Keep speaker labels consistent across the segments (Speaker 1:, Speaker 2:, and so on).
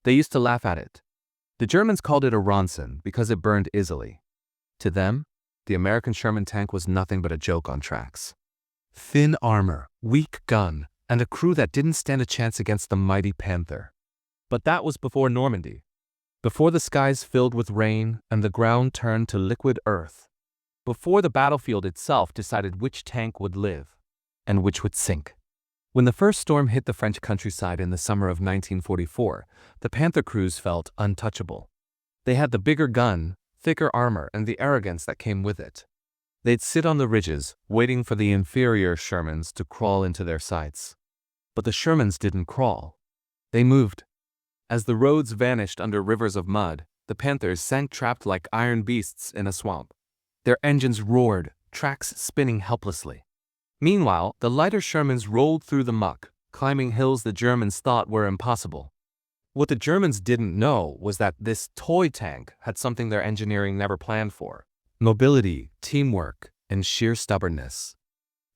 Speaker 1: They used to laugh at it. The Germans called it a Ronson because it burned easily. To them, the American Sherman tank was nothing but a joke on tracks. Thin armor, weak gun, and a crew that didn't stand a chance against the mighty Panther. But that was before Normandy. Before the skies filled with rain and the ground turned to liquid earth. Before the battlefield itself decided which tank would live and which would sink. When the first storm hit the French countryside in the summer of 1944, the Panther crews felt untouchable. They had the bigger gun, thicker armor, and the arrogance that came with it. They'd sit on the ridges, waiting for the inferior Shermans to crawl into their sights. But the Shermans didn't crawl. They moved. As the roads vanished under rivers of mud, the Panthers sank trapped like iron beasts in a swamp. Their engines roared, tracks spinning helplessly. Meanwhile, the lighter Shermans rolled through the muck, climbing hills the Germans thought were impossible. What the Germans didn't know was that this toy tank had something their engineering never planned for: mobility, teamwork, and sheer stubbornness.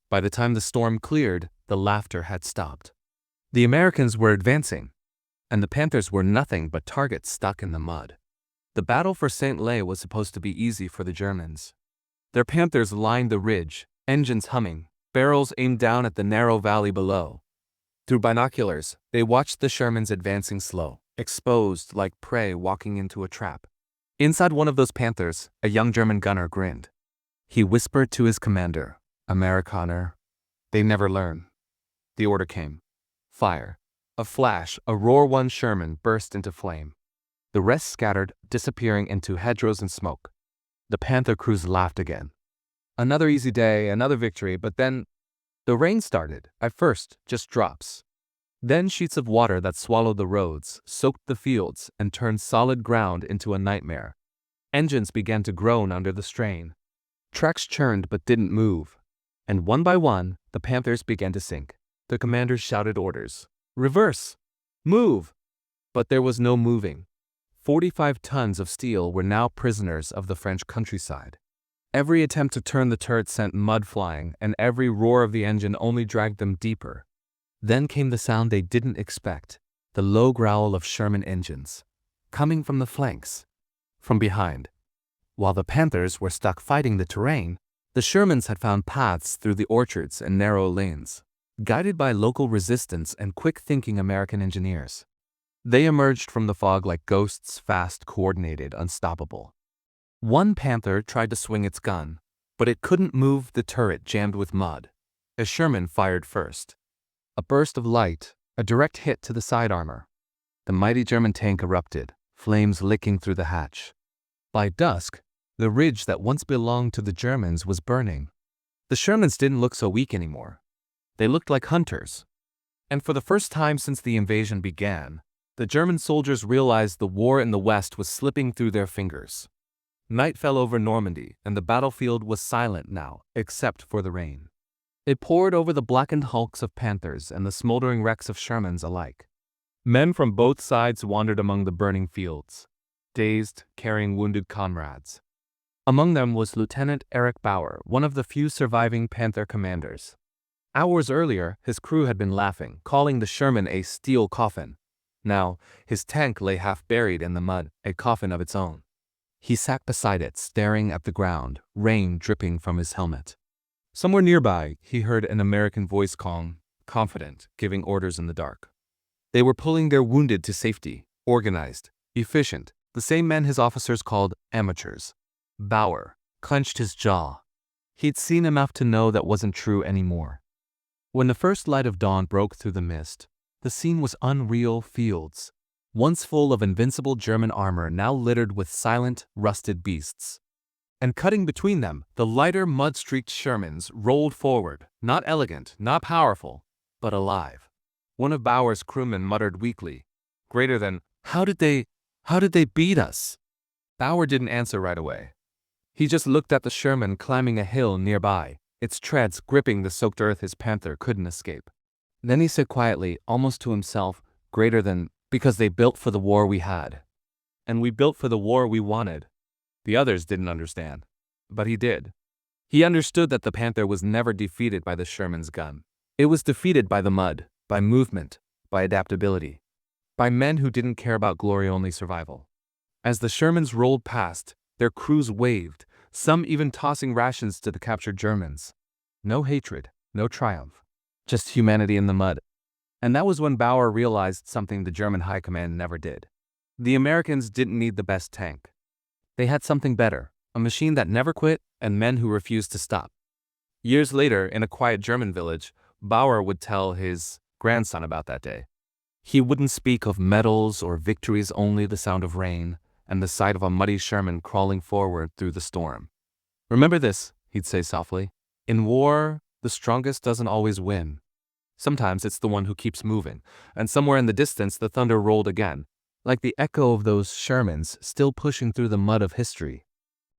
Speaker 1: By the time the storm cleared, the laughter had stopped. The Americans were advancing, and the Panthers were nothing but targets stuck in the mud. The battle for St. Lay was supposed to be easy for the Germans. Their Panthers lined the ridge, engines humming, barrels aimed down at the narrow valley below. Through binoculars, they watched the Shermans advancing slow, exposed like prey walking into a trap. Inside one of those Panthers, a young German gunner grinned. He whispered to his commander, "Amerikaner, they never learn." The order came. Fire. A flash, a roar. One Sherman burst into flame. The rest scattered, disappearing into hedgerows and smoke. The Panther crews laughed again. Another easy day, another victory, but then the rain started. At first, just drops. Then sheets of water that swallowed the roads, soaked the fields, and turned solid ground into a nightmare. Engines began to groan under the strain. Tracks churned but didn't move. And one by one, the Panthers began to sink. The commanders shouted orders. Reverse! Move! But there was no moving. 45 tons of steel were now prisoners of the French countryside. Every attempt to turn the turret sent mud flying, and every roar of the engine only dragged them deeper. Then came the sound they didn't expect, the low growl of Sherman engines, coming from the flanks, from behind. While the Panthers were stuck fighting the terrain, the Shermans had found paths through the orchards and narrow lanes, guided by local resistance and quick-thinking American engineers. They emerged from the fog like ghosts, fast, coordinated, unstoppable. One Panther tried to swing its gun, but it couldn't move the turret jammed with mud. A Sherman fired first. A burst of light, a direct hit to the side armor. The mighty German tank erupted, flames licking through the hatch. By dusk, the ridge that once belonged to the Germans was burning. The Shermans didn't look so weak anymore. They looked like hunters. And for the first time since the invasion began, the German soldiers realized the war in the West was slipping through their fingers. Night fell over Normandy, and the battlefield was silent now, except for the rain. It poured over the blackened hulks of Panthers and the smoldering wrecks of Shermans alike. Men from both sides wandered among the burning fields, dazed, carrying wounded comrades. Among them was Lieutenant Eric Bauer, one of the few surviving Panther commanders. Hours earlier, his crew had been laughing, calling the Sherman a steel coffin. Now, his tank lay half buried in the mud, a coffin of its own. He sat beside it, staring at the ground, rain dripping from his helmet. Somewhere nearby, he heard an American voice calm, confident, giving orders in the dark. They were pulling their wounded to safety, organized, efficient, the same men his officers called amateurs. Bauer clenched his jaw. He'd seen enough to know that wasn't true anymore. When the first light of dawn broke through the mist, the scene was unreal fields, once full of invincible German armor now littered with silent, rusted beasts. And cutting between them, the lighter mud-streaked Shermans rolled forward, not elegant, not powerful, but alive. One of Bauer's crewmen muttered weakly, greater than, How did they beat us?" Bauer didn't answer right away. He just looked at the Sherman climbing a hill nearby, its treads gripping the soaked earth his Panther couldn't escape. Then he said quietly, almost to himself, greater than, "Because they built for the war we had. And we built for the war we wanted." The others didn't understand. But he did. He understood that the Panther was never defeated by the Sherman's gun. It was defeated by the mud, by movement, by adaptability. by men who didn't care about glory-only survival. As the Shermans rolled past, their crews waved, some even tossing rations to the captured Germans. No hatred, no triumph, just humanity in the mud. And that was when Bauer realized something the German high command never did. The Americans didn't need the best tank. They had something better, a machine that never quit and men who refused to stop. Years later, in a quiet German village, Bauer would tell his grandson about that day. He wouldn't speak of medals or victories, only the sound of rain and the sight of a muddy Sherman crawling forward through the storm. "Remember this," he'd say softly. "In war, the strongest doesn't always win. Sometimes it's the one who keeps moving." And somewhere in the distance, the thunder rolled again, like the echo of those Shermans still pushing through the mud of history.